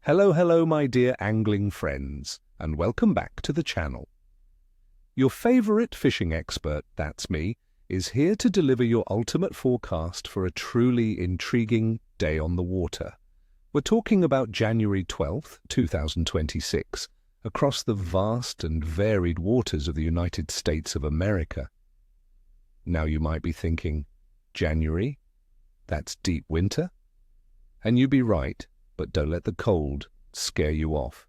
Hello, my dear angling friends, and welcome back to the channel. Your favorite fishing expert, that's me, is here to deliver your ultimate forecast for a truly intriguing day on the water. We're talking about January 12th, 2026, across the vast and varied waters of the United States of America. Now you might be thinking, January? That's deep winter? And you'd be right. But don't let the cold scare you off.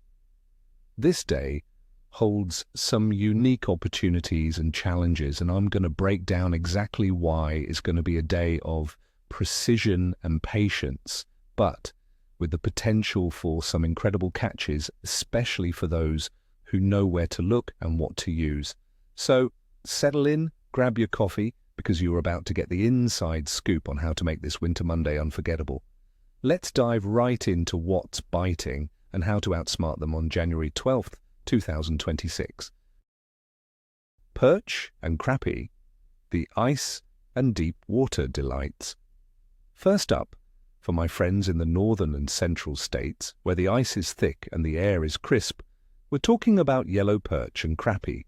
This day holds some unique opportunities and challenges, and I'm going to break down exactly why it's going to be a day of precision and patience, but with the potential for some incredible catches, especially for those who know where to look and what to use. So settle in, grab your coffee, because you're about to get the inside scoop on how to make this Winter Monday unforgettable. Let's dive right into what's biting and how to outsmart them on January 12th, 2026. Perch and Crappie, the ice and deep water delights. First up, for my friends in the northern and central states, where the ice is thick and the air is crisp, we're talking about yellow perch and crappie.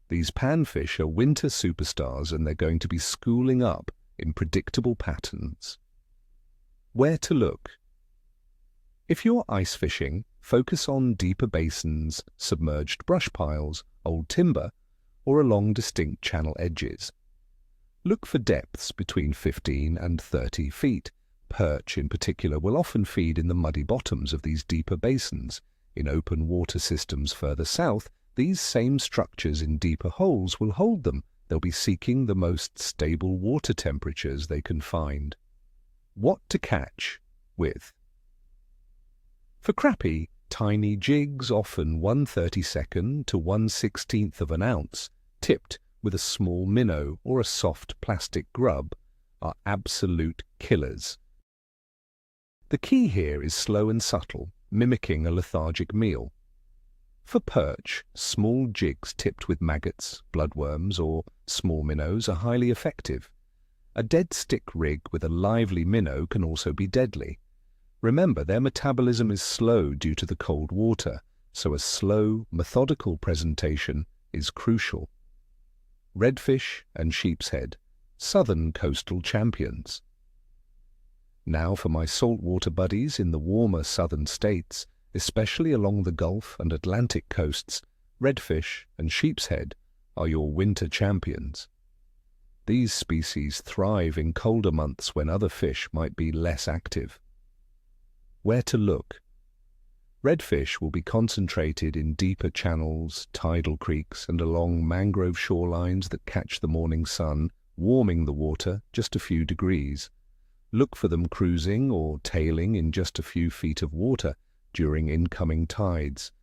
These panfish are winter superstars, and they're going to be schooling up in predictable patterns. Where to look? If you're ice fishing, focus on deeper basins, submerged brush piles, old timber, or along distinct channel edges. Look for depths between 15 and 30 feet. Perch, in particular, will often feed in the muddy bottoms of these deeper basins. In open water systems further south, these same structures in deeper holes will hold them. They'll be seeking the most stable water temperatures they can find. What to catch with? For crappie, tiny jigs, often 1/32nd to 1/16th of an ounce, tipped with a small minnow or a soft plastic grub, are absolute killers. The key here is slow and subtle, mimicking a lethargic meal. For perch, small jigs tipped with maggots, bloodworms, or small minnows are highly effective. A dead stick rig with a lively minnow can also be deadly. Remember, their metabolism is slow due to the cold water, so a slow, methodical presentation is crucial. Redfish and sheepshead, southern coastal champions. Now for my saltwater buddies in the warmer southern states, especially along the Gulf and Atlantic coasts, redfish and sheepshead are your winter champions. These species thrive in colder months when other fish might be less active. Where to look? Redfish will be concentrated in deeper channels, tidal creeks, and along mangrove shorelines that catch the morning sun, warming the water just a few degrees. Look for them cruising or tailing in just a few feet of water during incoming tides.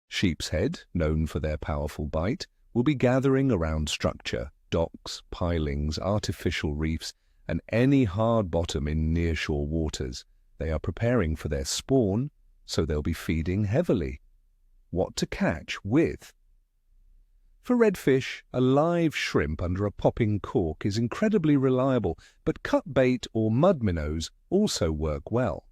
Sheepshead, known for their powerful bite, will be gathering around structure, docks, pilings, artificial reefs, and any hard bottom in nearshore waters. They are preparing for their spawn, so they'll be feeding heavily. What to catch with? For redfish, a live shrimp under a popping cork is incredibly reliable, but cut bait or mud minnows also work well.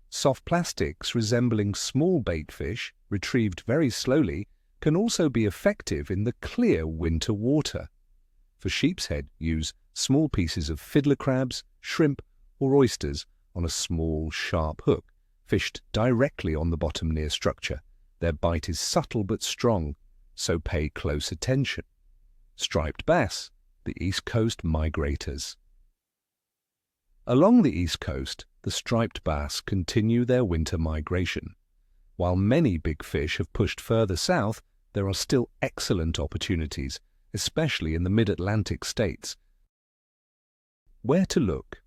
Soft plastics resembling small bait fish, retrieved very slowly, can also be effective in the clear winter water. For sheepshead, use small pieces of fiddler crabs, shrimp, or oysters on a small, sharp hook, fished directly on the bottom near structure. Their bite is subtle but strong, so pay close attention. Striped bass, the East Coast migrators. Along the East Coast, the striped bass continue their winter migration. While many big fish have pushed further south, there are still excellent opportunities, especially in the mid-Atlantic states. Where to look?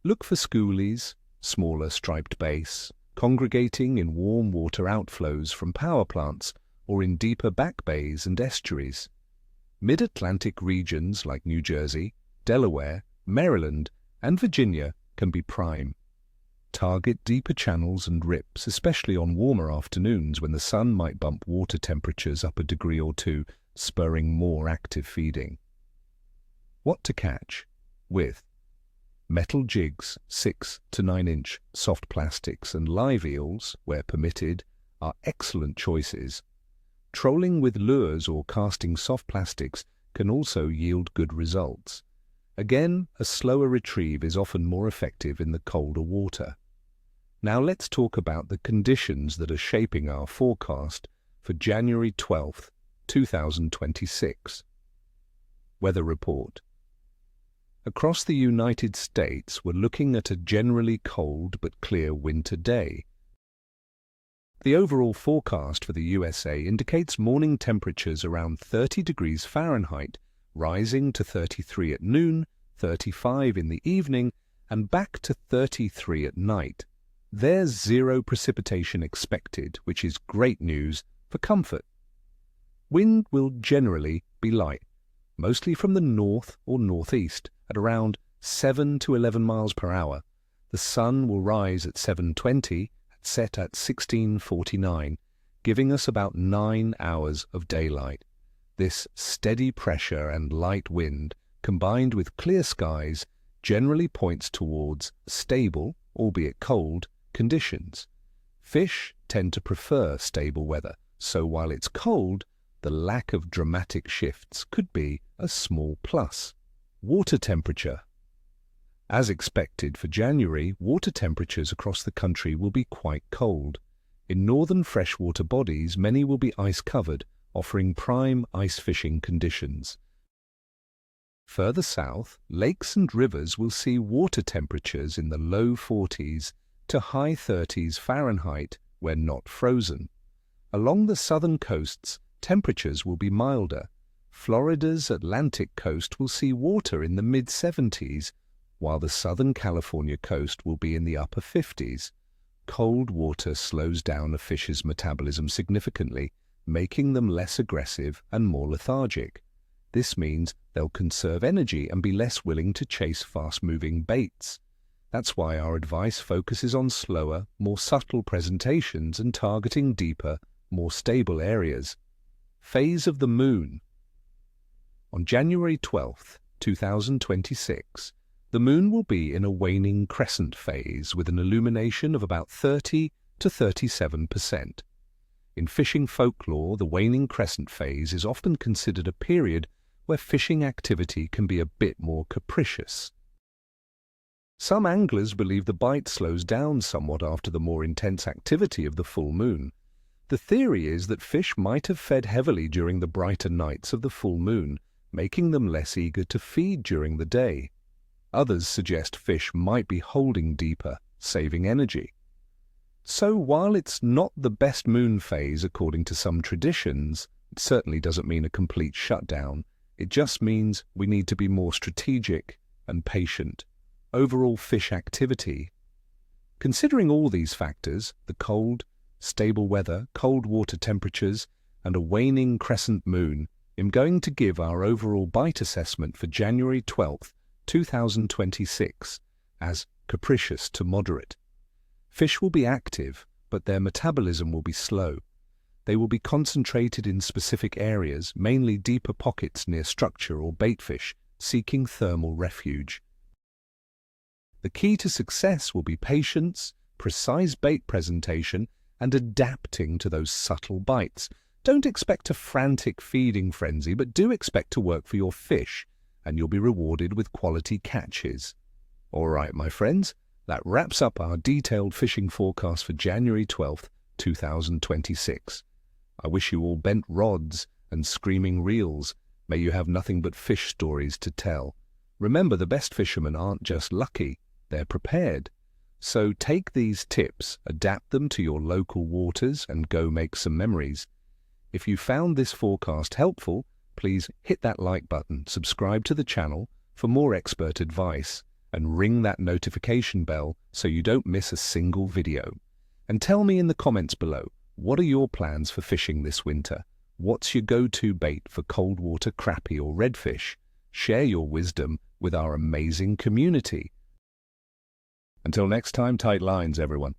Look for schoolies, smaller striped bass, congregating in warm water outflows from power plants or in deeper back bays and estuaries. Mid-Atlantic regions like New Jersey, Delaware, Maryland, and Virginia can be prime. Target deeper channels and rips, especially on warmer afternoons when the sun might bump water temperatures up a degree or two, spurring more active feeding. What to catch with? Metal jigs, 6 to 9-inch soft plastics, and live eels, where permitted, are excellent choices. Trolling with lures or casting soft plastics can also yield good results. Again, a slower retrieve is often more effective in the colder water. Now let's talk about the conditions that are shaping our forecast for January 12th, 2026. Weather report. Across the United States, we're looking at a generally cold but clear winter day. The overall forecast for the USA indicates morning temperatures around 30 degrees Fahrenheit, rising to 33 at noon, 35 in the evening, and back to 33 at night. There's zero precipitation expected, which is great news for comfort. Wind will generally be light, mostly from the north or northeast, at around 7 to 11 miles per hour. The sun will rise at 7:20, set at 16:49, giving us about 9 hours of daylight. This steady pressure and light wind, combined with clear skies, generally points towards stable, albeit cold, conditions. Fish tend to prefer stable weather, so while it's cold, the lack of dramatic shifts could be a small plus. Water temperature. As expected for January, water temperatures across the country will be quite cold. In northern freshwater bodies, many will be ice-covered, offering prime ice fishing conditions. Further south, lakes and rivers will see water temperatures in the low 40s to high 30s Fahrenheit when not frozen. Along the southern coasts, temperatures will be milder. Florida's Atlantic coast will see water in the mid-70s, while the southern California coast will be in the upper 50s. Cold water slows down a fish's metabolism significantly, making them less aggressive and more lethargic. This means they'll conserve energy and be less willing to chase fast-moving baits. That's why our advice focuses on slower, more subtle presentations and targeting deeper, more stable areas. Phase of the moon. On January 12th, 2026, the moon will be in a waning crescent phase with an illumination of about 30 to 37%. In fishing folklore, the waning crescent phase is often considered a period where fishing activity can be a bit more capricious. Some anglers believe the bite slows down somewhat after the more intense activity of the full moon. The theory is that fish might have fed heavily during the brighter nights of the full moon, making them less eager to feed during the day. Others suggest fish might be holding deeper, saving energy. So while it's not the best moon phase according to some traditions, it certainly doesn't mean a complete shutdown. It just means we need to be more strategic and patient. Overall fish activity. Considering all these factors, the cold, stable weather, cold water temperatures, and a waning crescent moon, I'm going to give our overall bite assessment for January 12th, 2026 as capricious to moderate. Fish will be active, but their metabolism will be slow. They will be concentrated in specific areas, mainly deeper pockets near structure or baitfish, seeking thermal refuge. The key to success will be patience, precise bait presentation, and adapting to those subtle bites. Don't expect a frantic feeding frenzy, but do expect to work for your fish, and you'll be rewarded with quality catches. All right, my friends, that wraps up our detailed fishing forecast for January 12th, 2026. I wish you all bent rods and screaming reels. May you have nothing but fish stories to tell. Remember, the best fishermen aren't just lucky, they're prepared. So take these tips, adapt them to your local waters, and go make some memories. If you found this forecast helpful, please hit that like button, subscribe to the channel for more expert advice, and ring that notification bell so you don't miss a single video. And tell me in the comments below, what are your plans for fishing this winter? What's your go-to bait for cold water crappie or redfish? Share your wisdom with our amazing community. Until next time, tight lines, everyone.